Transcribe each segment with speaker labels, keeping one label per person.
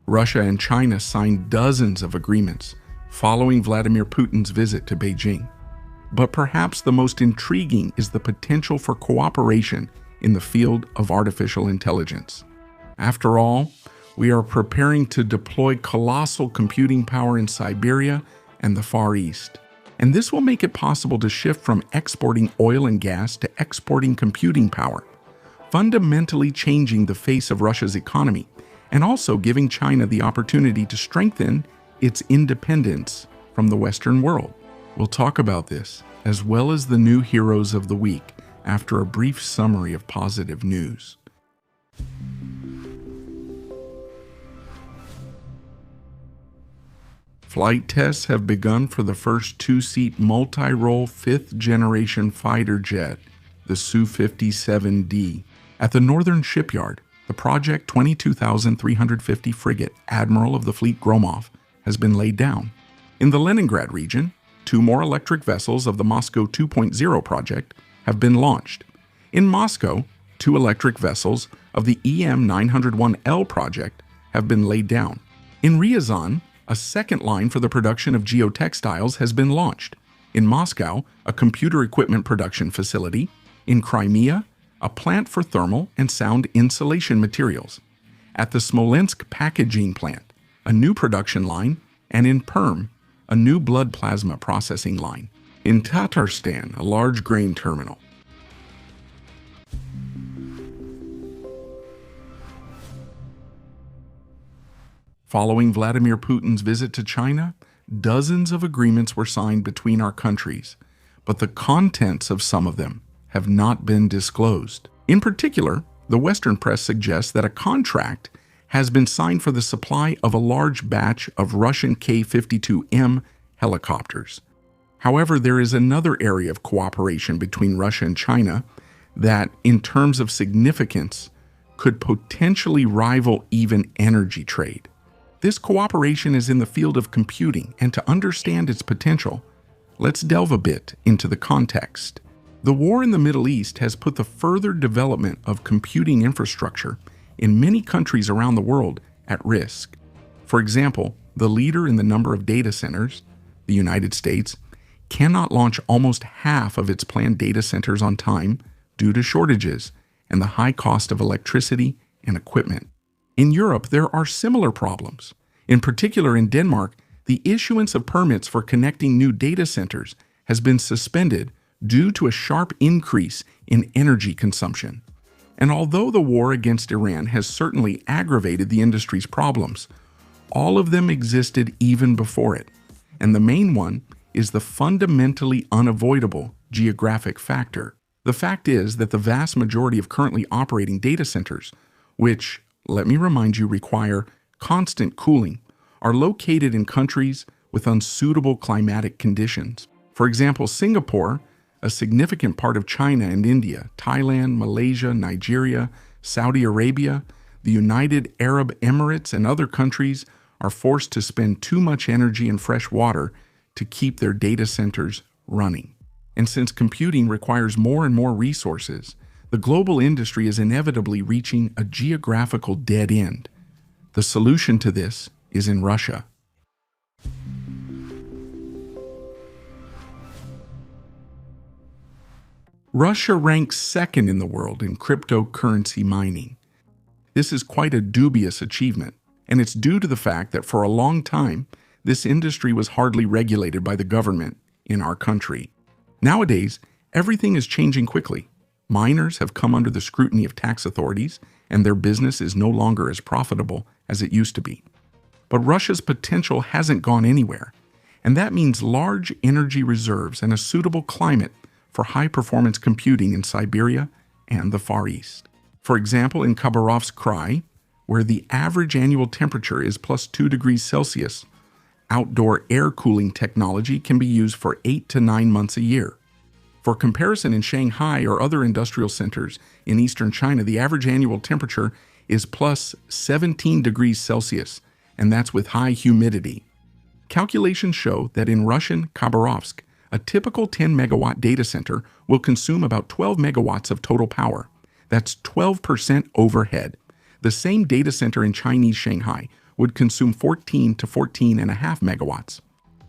Speaker 1: Russia and China signed dozens of agreements following Vladimir Putin's visit to Beijing. But perhaps the most intriguing is the potential for cooperation in the field of artificial intelligence. After all, we are preparing to deploy colossal computing power in Siberia and the Far East. And this will make it possible to shift from exporting oil and gas to exporting computing power, fundamentally changing the face of Russia's economy and also giving China the opportunity to strengthen its independence from the Western world. We'll talk about this, as well as the new heroes of the week, after a brief summary of positive news. Flight tests have begun for the first two-seat multi-role fifth-generation fighter jet, the Su-57D, at the Northern Shipyard. The Project 22,350 frigate Admiral of the Fleet Gromov has been laid down. In the Leningrad region, two more electric vessels of the Moscow 2.0 project have been launched. In Moscow, two electric vessels of the EM-901L project have been laid down. In Ryazan, a second line for the production of geotextiles has been launched. In Moscow, a computer equipment production facility. In Crimea, a plant for thermal and sound insulation materials. At the Smolensk packaging plant, a new production line, and in Perm, a new blood plasma processing line. In Tatarstan, a large grain terminal. Following Vladimir Putin's visit to China, dozens of agreements were signed between our countries, but the contents of some of them have not been disclosed. In particular, the Western press suggests that a contract has been signed for the supply of a large batch of Russian K-52M helicopters. However, there is another area of cooperation between Russia and China that, in terms of significance, could potentially rival even energy trade. This cooperation is in the field of computing, and to understand its potential, let's delve a bit into the context. The war in the Middle East has put the further development of computing infrastructure in many countries around the world at risk. For example, the leader in the number of data centers, the United States, cannot launch almost half of its planned data centers on time due to shortages and the high cost of electricity and equipment. In Europe, there are similar problems. In particular, in Denmark, the issuance of permits for connecting new data centers has been suspended due to a sharp increase in energy consumption. And although the war against Iran has certainly aggravated the industry's problems, all of them existed even before it. And the main one is the fundamentally unavoidable geographic factor. The fact is that the vast majority of currently operating data centers, which, let me remind you, require constant cooling, are located in countries with unsuitable climatic conditions. For example, Singapore, a significant part of China and India, Thailand, Malaysia, Nigeria, Saudi Arabia, the United Arab Emirates, and other countries are forced to spend too much energy and fresh water to keep their data centers running. And since computing requires more and more resources, the global industry is inevitably reaching a geographical dead end. The solution to this is in Russia. Russia ranks second in the world in cryptocurrency mining. This is quite a dubious achievement, and it's due to the fact that for a long time, this industry was hardly regulated by the government in our country. Nowadays, everything is changing quickly. Miners have come under the scrutiny of tax authorities, and their business is no longer as profitable as it used to be. But Russia's potential hasn't gone anywhere, and that means large energy reserves and a suitable climate for high-performance computing in Siberia and the Far East. For example, in Khabarovsk Krai, where the average annual temperature is plus 2 degrees Celsius, outdoor air cooling technology can be used for 8 to 9 months a year. For comparison, in Shanghai or other industrial centers in eastern China, the average annual temperature is plus 17 degrees Celsius, and that's with high humidity. Calculations show that in Russian Khabarovsk, a typical 10 megawatt data center will consume about 12 megawatts of total power. That's 12% overhead. The same data center in Chinese Shanghai would consume 14 to 14.5 megawatts.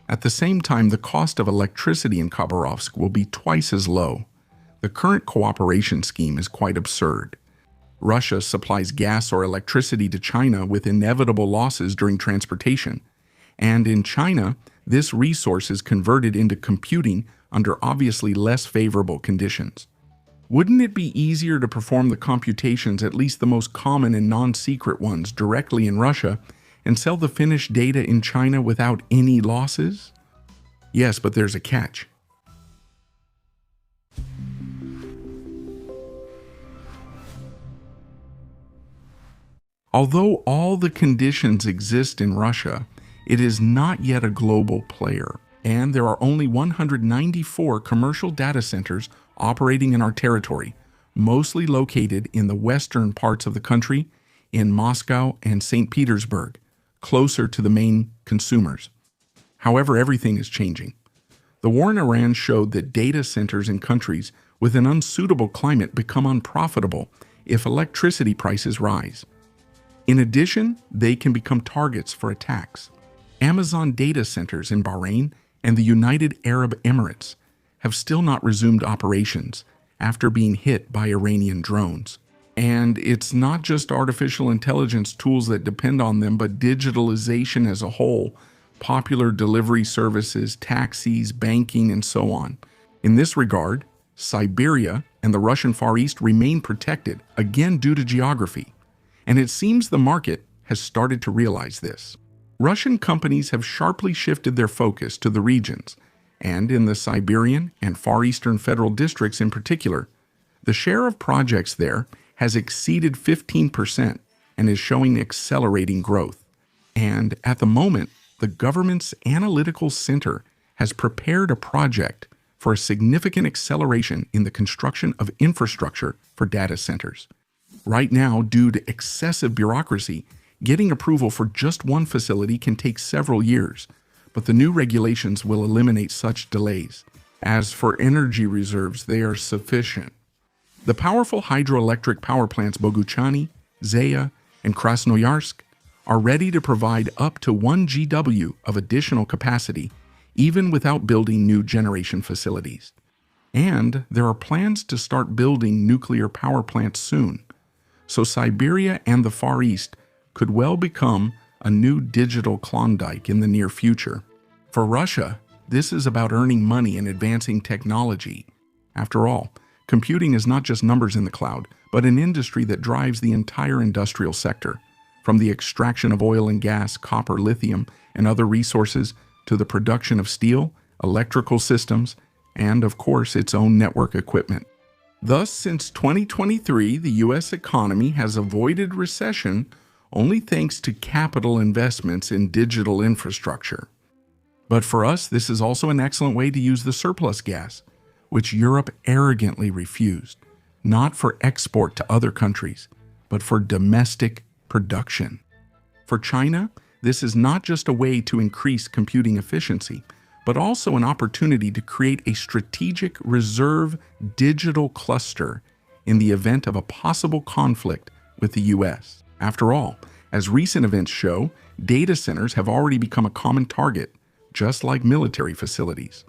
Speaker 1: At the same time, the cost of electricity in Khabarovsk will be twice as low. The current cooperation scheme is quite absurd. Russia supplies gas or electricity to China with inevitable losses during transportation. And in China, this resource is converted into computing under obviously less favorable conditions. Wouldn't it be easier to perform the computations, at least the most common and non-secret ones, directly in Russia and sell the finished data in China without any losses? Yes, but there's a catch. Although all the conditions exist in Russia, it is not yet a global player, and there are only 194 commercial data centers operating in our territory, mostly located in the western parts of the country, in Moscow and St. Petersburg, closer to the main consumers. However, everything is changing. The war in Iran showed that data centers in countries with an unsuitable climate become unprofitable if electricity prices rise. In addition, they can become targets for attacks. Amazon data centers in Bahrain and the United Arab Emirates have still not resumed operations after being hit by Iranian drones. And it's not just artificial intelligence tools that depend on them, but digitalization as a whole, popular delivery services, taxis, banking, and so on. In this regard, Siberia and the Russian Far East remain protected, again due to geography. And it seems the market has started to realize this. Russian companies have sharply shifted their focus to the regions, and in the Siberian and Far Eastern federal districts in particular, the share of projects there has exceeded 15% and is showing accelerating growth. And at the moment, the government's analytical center has prepared a project for a significant acceleration in the construction of infrastructure for data centers. Right now, due to excessive bureaucracy, getting approval for just one facility can take several years, but the new regulations will eliminate such delays. As for energy reserves, they are sufficient. The powerful hydroelectric power plants Boguchany, Zaya, and Krasnoyarsk are ready to provide up to 1 GW of additional capacity, even without building new generation facilities. And there are plans to start building nuclear power plants soon. So Siberia and the Far East could well become a new digital Klondike in the near future. For Russia, this is about earning money and advancing technology. After all, computing is not just numbers in the cloud, but an industry that drives the entire industrial sector, from the extraction of oil and gas, copper, lithium, and other resources to the production of steel, electrical systems, and of course its own network equipment. Thus, since 2023, the U.S. economy has avoided recession only thanks to capital investments in digital infrastructure. But for us, this is also an excellent way to use the surplus gas, which Europe arrogantly refused, not for export to other countries, but for domestic production. For China, this is not just a way to increase computing efficiency, but also an opportunity to create a strategic reserve digital cluster in the event of a possible conflict with the U.S. After all, as recent events show, data centers have already become a common target, just like military facilities.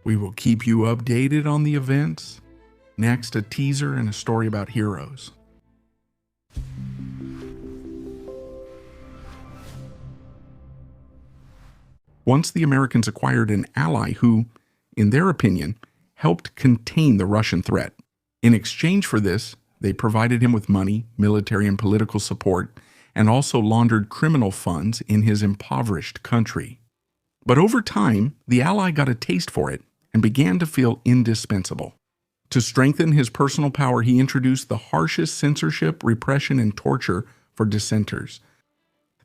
Speaker 1: We will keep you updated on the events. Next, a teaser and a story about heroes. Once the Americans acquired an ally who, in their opinion, helped contain the Russian threat. In exchange for this, they provided him with money, military and political support, and also laundered criminal funds in his impoverished country. But over time, the ally got a taste for it and began to feel indispensable. To strengthen his personal power, he introduced the harshest censorship, repression, and torture for dissenters.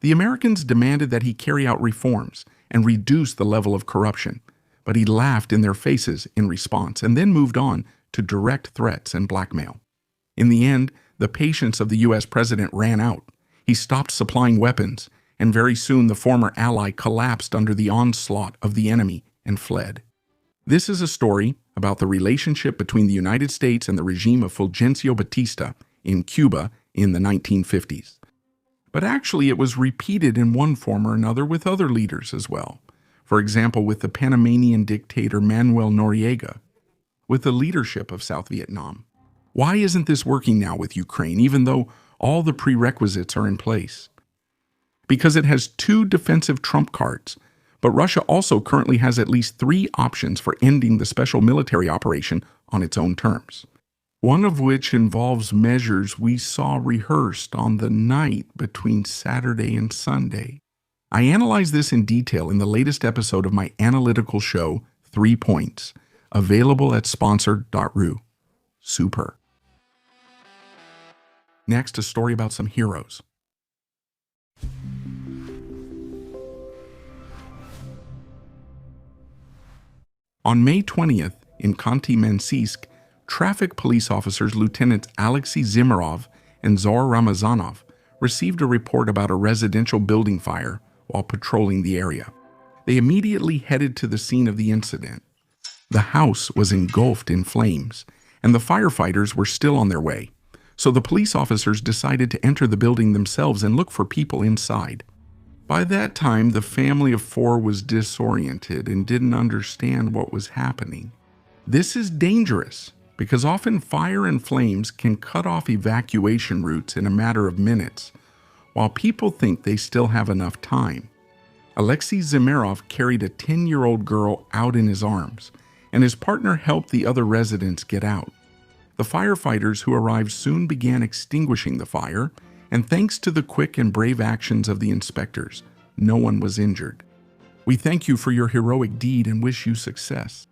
Speaker 1: The Americans demanded that he carry out reforms and reduce the level of corruption, but he laughed in their faces in response and then moved on to direct threats and blackmail. In the end, the patience of the U.S. president ran out. He stopped supplying weapons, and very soon the former ally collapsed under the onslaught of the enemy and fled. This is a story about the relationship between the United States and the regime of Fulgencio Batista in Cuba in the 1950s. But actually, it was repeated in one form or another with other leaders as well. For example, with the Panamanian dictator Manuel Noriega, with the leadership of South Vietnam. Why isn't this working now with Ukraine, even though all the prerequisites are in place? Because it has two defensive trump cards, but Russia also currently has at least three options for ending the special military operation on its own terms. One of which involves measures we saw rehearsed on the night between Saturday and Sunday. I analyze this in detail in the latest episode of my analytical show, 3 Points, available at sponsored.ru. Super. Next, a story about some heroes. On May 20th, in Khanty-Mansiysk, traffic police officers Lieutenants Alexei Zimirov and Zor Ramazanov received a report about a residential building fire while patrolling the area. They immediately headed to the scene of the incident. The house was engulfed in flames, and the firefighters were still on their way, so the police officers decided to enter the building themselves and look for people inside. By that time, the family of 4 was disoriented and didn't understand what was happening. This is dangerous because often fire and flames can cut off evacuation routes in a matter of minutes, while people think they still have enough time. Alexei Zimirov carried a 10-year-old girl out in his arms, and his partner helped the other residents get out. The firefighters who arrived soon began extinguishing the fire, and thanks to the quick and brave actions of the inspectors, no one was injured. We thank you for your heroic deed and wish you success.